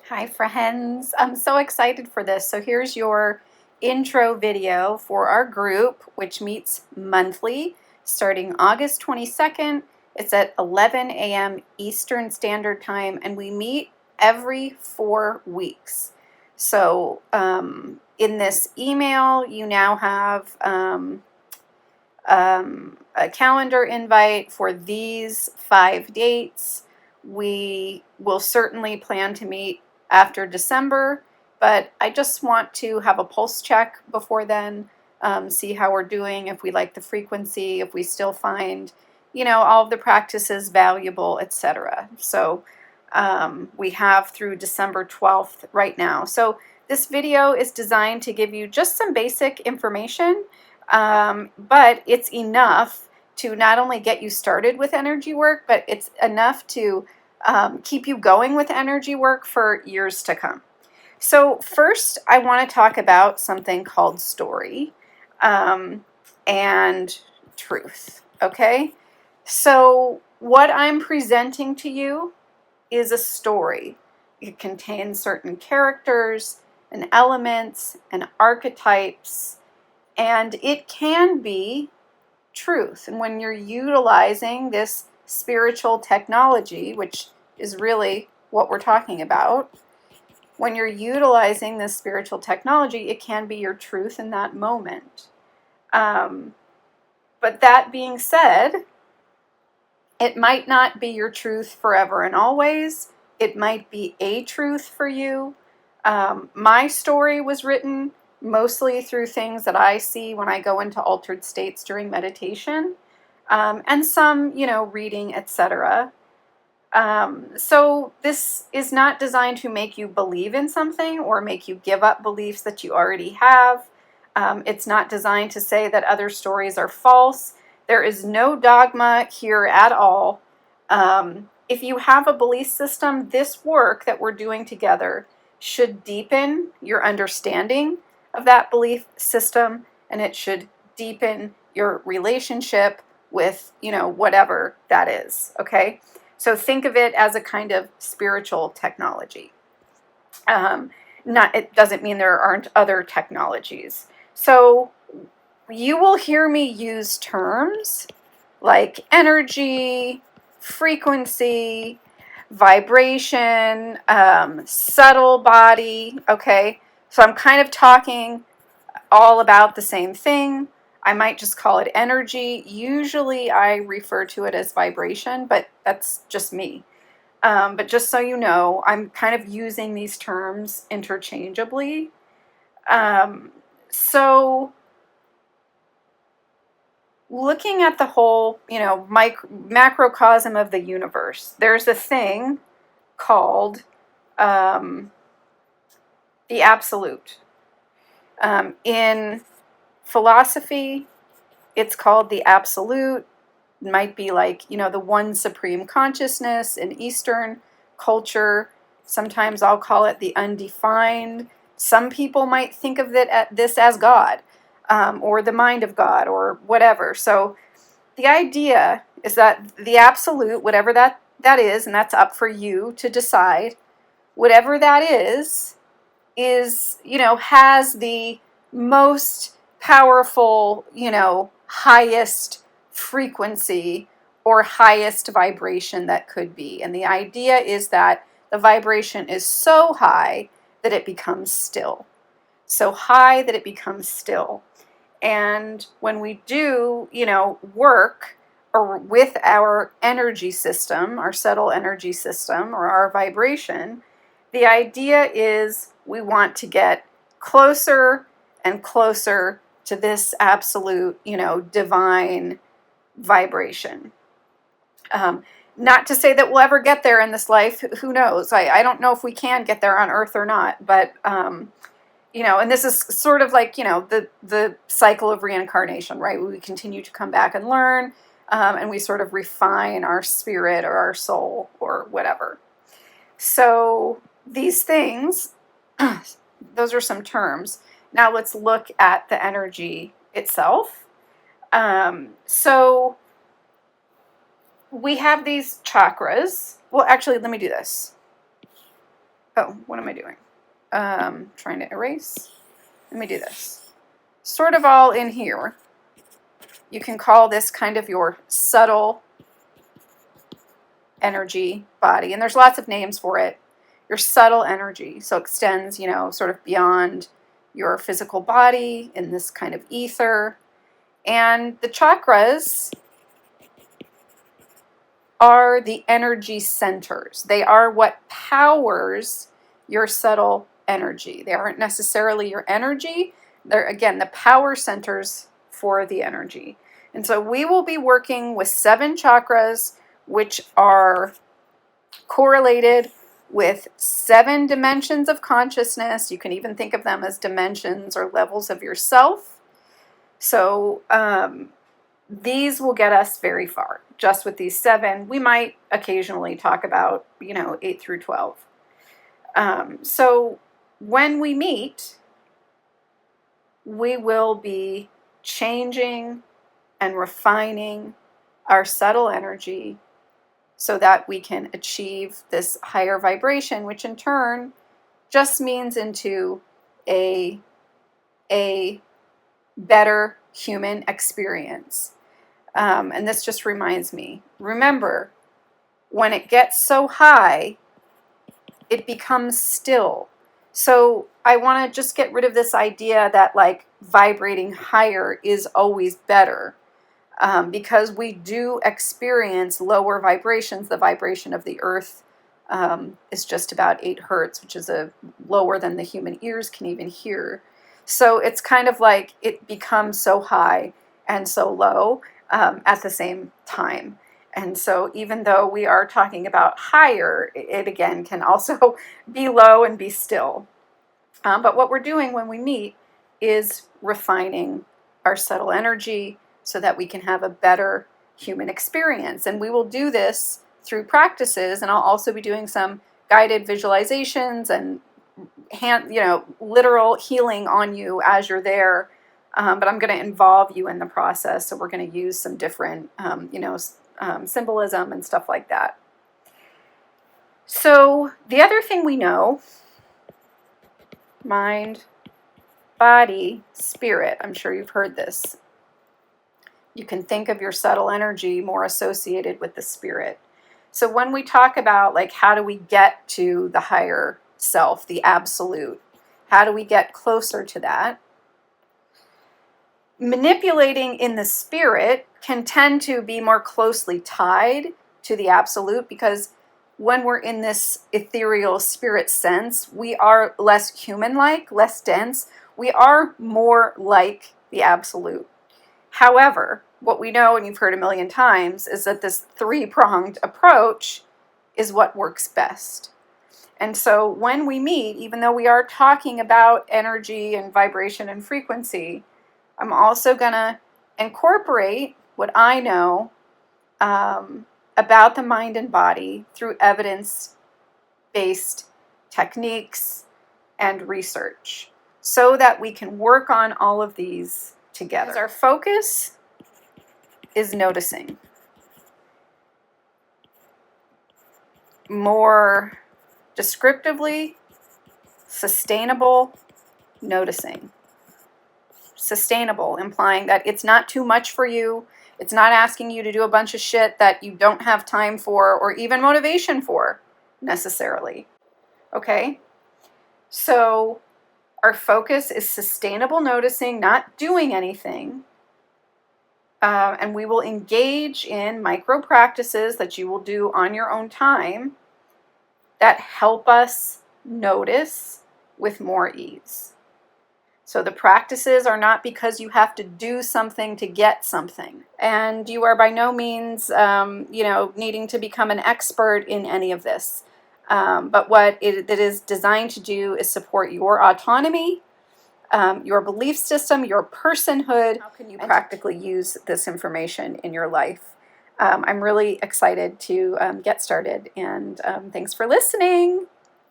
Hi friends, I'm so excited for this. So here's your intro video for our group, which meets monthly starting August 22nd. It's at 11 a.m. Eastern Standard Time, and we meet every 4 weeks. So in this email, you now have a calendar invite for these 5 dates. We will certainly plan to meet after December, but I just want to have a pulse check before then, see how we're doing, if we like the frequency, if we still find, all of the practices valuable, etc. So we have through December 12th right now. So this video is designed to give you just some basic information, but it's enough to not only get you started with energy work, but it's enough to keep you going with energy work for years to come. So first, I want to talk about something called story and truth, okay? So what I'm presenting to you is a story. It contains certain characters and elements and archetypes, and it can be truth. And when you're utilizing this spiritual technology, which is really what we're talking about, when you're utilizing this spiritual technology, it can be your truth in that moment. But that being said, it might not be your truth forever and always. It might be a truth for you. My story was written mostly through things that I see when I go into altered states during meditation, and some, reading, etc. So this is not designed to make you believe in something or make you give up beliefs that you already have. It's not designed to say that other stories are false. There is no dogma here at all. If you have a belief system, this work that we're doing together should deepen your understanding of that belief system, and it should deepen your relationship with, whatever that is, okay? So think of it as a kind of spiritual technology. It doesn't mean there aren't other technologies. So you will hear me use terms like energy, frequency, vibration, subtle body, okay? So I'm kind of talking all about the same thing. I might just call it energy. Usually I refer to it as vibration, but that's just me. But just so you know, I'm kind of using these terms interchangeably. So looking at the whole, macrocosm of the universe, there's a thing called the absolute. In philosophy, it's called the absolute. It might be like, the one supreme consciousness. In Eastern culture, sometimes I'll call it the undefined. Some people might think of this as God, or the mind of God, or whatever. So the idea is that the absolute, whatever that is, and that's up for you to decide, whatever that is, has the most powerful, highest frequency or highest vibration that could be. And the idea is that the vibration is so high that it becomes still. So high that it becomes still. And when we do, work or with our energy system, our subtle energy system or our vibration, the idea is we want to get closer and closer to this absolute, divine vibration. Not to say that we'll ever get there in this life. Who knows? I don't know if we can get there on Earth or not. But, and this is sort of like, the cycle of reincarnation, right? We continue to come back and learn, and we sort of refine our spirit or our soul or whatever. So these things, those are some terms. Now let's look at the energy itself. So we have these chakras. Well, actually, let me do this. Oh, what am I doing? Trying to erase. Let me do this. Sort of all in here. You can call this kind of your subtle energy body, and there's lots of names for it. Your subtle energy, so extends, sort of beyond your physical body in this kind of ether. And the chakras are the energy centers. They are what powers your subtle energy. They aren't necessarily your energy. They're, again, the power centers for the energy. And so we will be working with 7 chakras, which are correlated with 7 dimensions of consciousness. You can even think of them as dimensions or levels of yourself. So these will get us very far. Just with these 7, we might occasionally talk about, 8 through 12. So when we meet, we will be changing and refining our subtle energy so that we can achieve this higher vibration, which in turn just means into a better human experience. And this just reminds me, remember, when it gets so high, it becomes still. So I want to just get rid of this idea that like vibrating higher is always better. Because we do experience lower vibrations. The vibration of the earth is just about 8 hertz, which is lower than the human ears can even hear. So it's kind of like it becomes so high and so low at the same time. And so even though we are talking about higher, it again can also be low and be still. But what we're doing when we meet is refining our subtle energy so that we can have a better human experience. And we will do this through practices, and I'll also be doing some guided visualizations and literal healing on you as you're there. But I'm going to involve you in the process, so we're going to use some different, symbolism and stuff like that. So the other thing we know, mind, body, spirit, I'm sure you've heard this. You can think of your subtle energy more associated with the spirit. So when we talk about like how do we get to the higher self, the absolute, how do we get closer to that? Manipulating in the spirit can tend to be more closely tied to the absolute, because when we're in this ethereal spirit sense, we are less human-like, less dense. We are more like the absolute. However, what we know, and you've heard a million times, is that this 3-pronged approach is what works best. And so when we meet, even though we are talking about energy and vibration and frequency, I'm also going to incorporate what I know about the mind and body through evidence-based techniques and research so that we can work on all of these together. Because our focus is noticing. More descriptively, sustainable noticing. Sustainable, implying that it's not too much for you. It's not asking you to do a bunch of shit that you don't have time for or even motivation for, necessarily. Okay? So our focus is sustainable noticing, not doing anything. And we will engage in micro practices that you will do on your own time that help us notice with more ease. So the practices are not because you have to do something to get something. And you are by no means, needing to become an expert in any of this. But what it is designed to do is support your autonomy, your belief system, your personhood. How can you practically use this information in your life? I'm really excited to get started, and thanks for listening.